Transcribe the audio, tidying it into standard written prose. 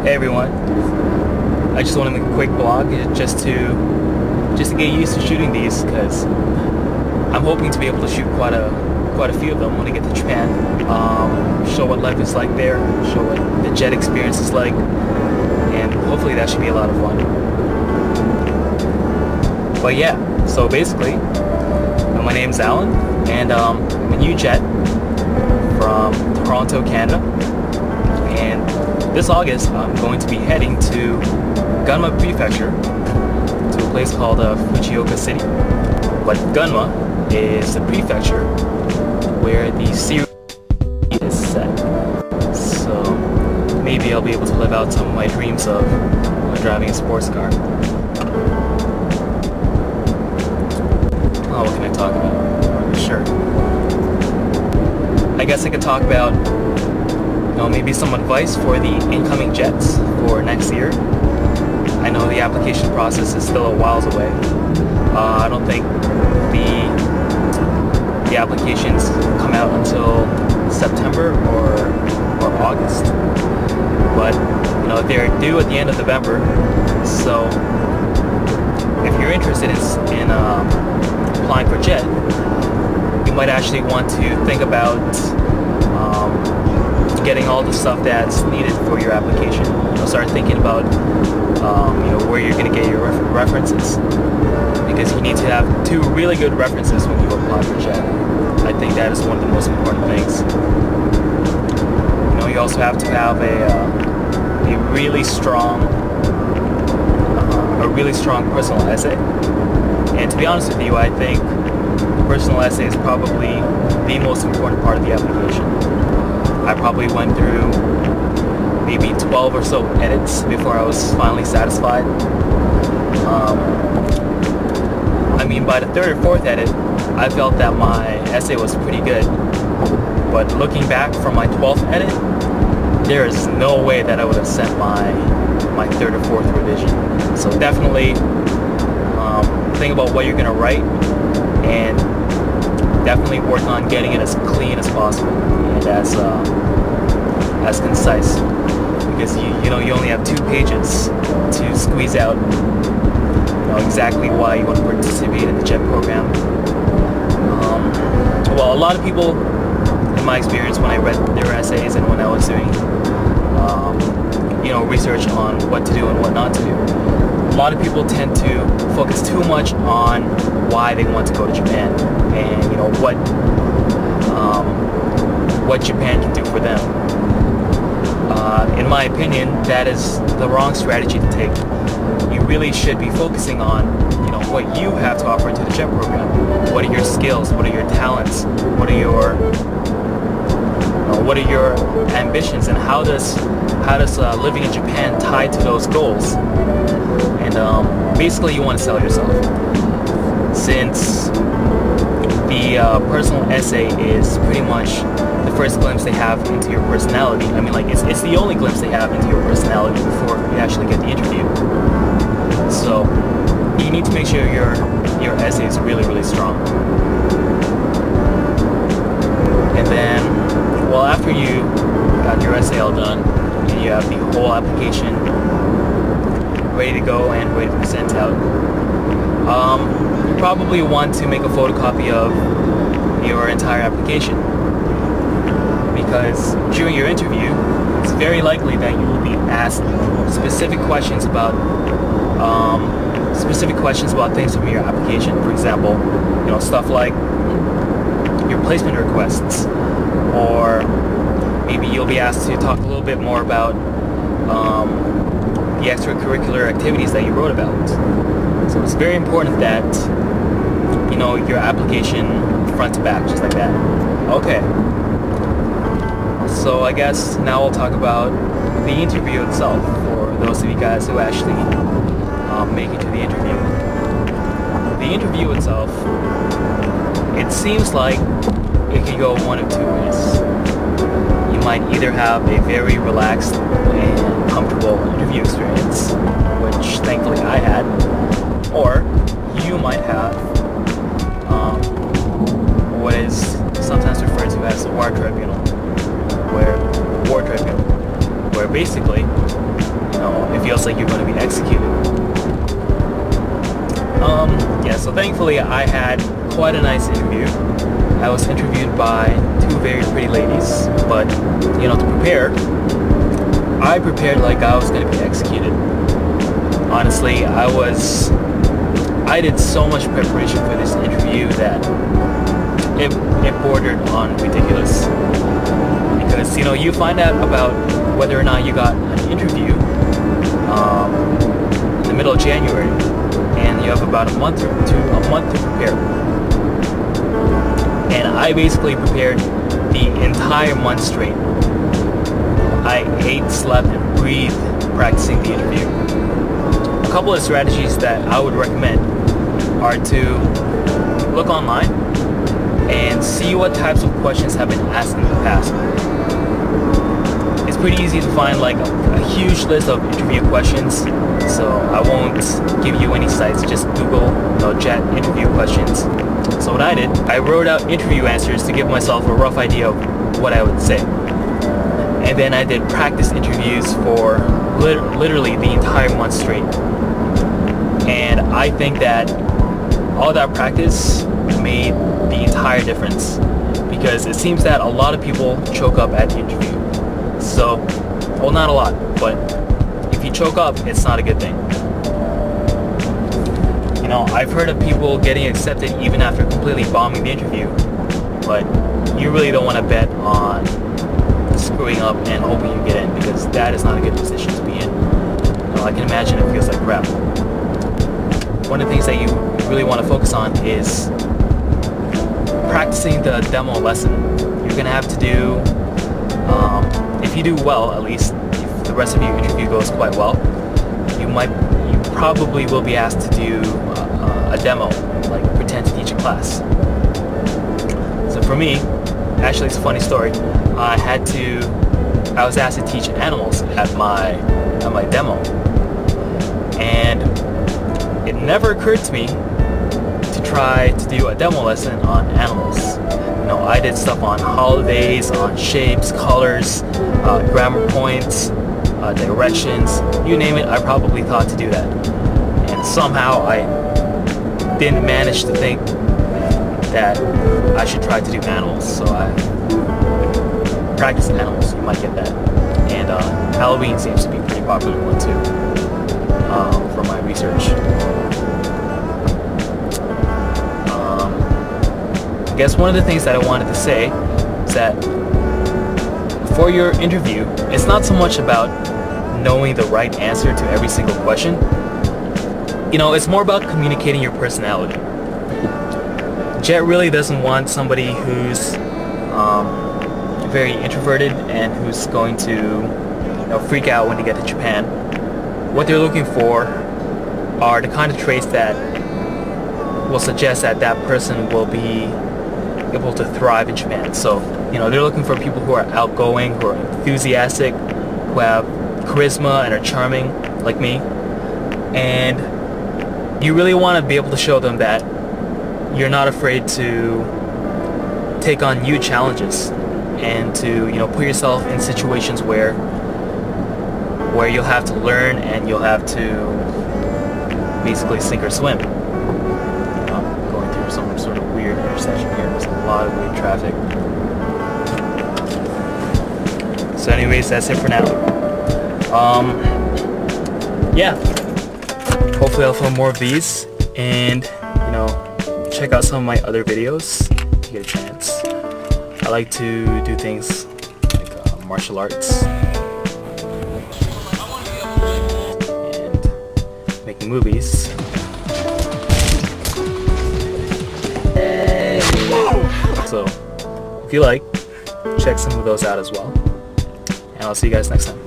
Hey everyone, I just want to make a quick blog just to get used to shooting these, because I'm hoping to be able to shoot quite a few of them when I get to Japan. Show what life is like there, show what the jet experience is like, and hopefully that should be a lot of fun. But yeah, so basically, my name's Alan, and I'm a new jet from Toronto, Canada, and this August I'm going to be heading to Gunma Prefecture, to a place called Fujioka City. But Gunma is the prefecture where the series is set, so maybe I'll be able to live out some of my dreams of driving a sports car. Oh, what can I talk about? Sure. I guess I could talk about, maybe some advice for the incoming jets for next year. I know the application process is still a whiles away. I don't think the applications come out until September or August. But they're due at the end of November. So if you're interested in applying for jet, you might actually want to think about getting all the stuff that's needed for your application. Start thinking about where you're going to get your references, because you need to have 2 really good references when you apply for jet. I think that is one of the most important things. You also have to have a really strong personal essay. And to be honest with you, I think personal essay is probably the most important part of the application. I probably went through maybe 12 or so edits before I was finally satisfied. By the 3rd or 4th edit, I felt that my essay was pretty good. But looking back from my 12th edit, there is no way that I would have sent my 3rd or 4th revision. So definitely think about what you're going to write, and definitely work on getting it as clean as possible and as concise, because you only have 2 pages to squeeze out exactly why you want to participate in the JET program. Well, a lot of people, in my experience, when I read their essays and when I was doing research on what to do and what not to do, a lot of people tend to focus too much on why they want to go to Japan, and what Japan can do for them. In my opinion, that is the wrong strategy to take. You really should be focusing on what you have to offer to the JET program. What are your skills? What are your talents? What are your ambitions? And how does living in Japan tie to those goals? And basically, you want to sell yourself, since the personal essay is pretty much the first glimpse they have into your personality. It's the only glimpse they have into your personality before you actually get the interview. So you need to make sure your essay is really, really strong. And then, after you got your essay all done, and you have the whole application ready to go and ready to present out, you probably want to make a photocopy of your entire application, because during your interview, it's very likely that you will be asked specific questions about things from your application. For example, stuff like your placement requests, or maybe you'll be asked to talk a little bit more about the extracurricular activities that you wrote about. So it's very important that your application front to back, just like that. Okay. So I guess now we'll talk about the interview itself, for those of you guys who actually make it to the interview. The interview itself, it seems like it could go one of 2 ways. You might either have a very relaxed and comfortable interview experience, which thankfully I had, or you might have what is sometimes referred to as the war tribunal, where basically it feels like you're going to be executed. Yeah, so thankfully I had quite a nice interview. I was interviewed by two very pretty ladies, but to prepare, I prepared like I was going to be executed. Honestly, I did so much preparation for this interview that it bordered on ridiculous. Because you find out about whether or not you got an interview in the middle of January, and you have about a month to prepare. And I basically prepared the entire month straight. I ate, slept, and breathed practicing the interview. A couple of strategies that I would recommend are to look online and see what types of questions have been asked in the past. It's pretty easy to find like a huge list of interview questions, so I won't give you any sites, just Google chat interview questions. So what I did, I wrote out interview answers to give myself a rough idea of what I would say. And then I did practice interviews for literally the entire month straight. And I think that all that practice made the entire difference, because it seems that a lot of people choke up at the interview. So, well, not a lot, but if you choke up, it's not a good thing. I've heard of people getting accepted even after completely bombing the interview, but you really don't want to bet on screwing up and hoping you get in, because that is not a good position to be in. I can imagine it feels like crap. One of the things that you really want to focus on is practicing the demo lesson. You're going to have to do, if you do well, at least, if the rest of your interview goes quite well, you probably will be asked to do a demo, like pretend to teach a class. So for me, actually it's a funny story. I was asked to teach animals at my demo, and it never occurred to me to try to do a demo lesson on animals. I did stuff on holidays, on shapes, colors, grammar points, directions, you name it. I probably thought to do that, and somehow I didn't manage to think that I should try to do animals. So I practice animals, you might get that. And Halloween seems to be a pretty popular one too, from my research. I guess one of the things that I wanted to say is that for your interview, it's not so much about knowing the right answer to every single question. It's more about communicating your personality. Jet really doesn't want somebody who's very introverted and who's going to freak out when they get to Japan. What they're looking for are the kind of traits that will suggest that that person will be able to thrive in Japan. So, they're looking for people who are outgoing, who are enthusiastic, who have charisma and are charming, like me. And you really want to be able to show them that you're not afraid to take on new challenges and to, put yourself in situations where you'll have to learn and you'll have to basically sink or swim. Going through some sort of weird intersection here. There's a lot of weird traffic. So anyways, that's it for now. Yeah. Hopefully I'll film more of these, and check out some of my other videos if you get a chance. I like to do things like martial arts and making movies. So if you like, check some of those out as well. And I'll see you guys next time.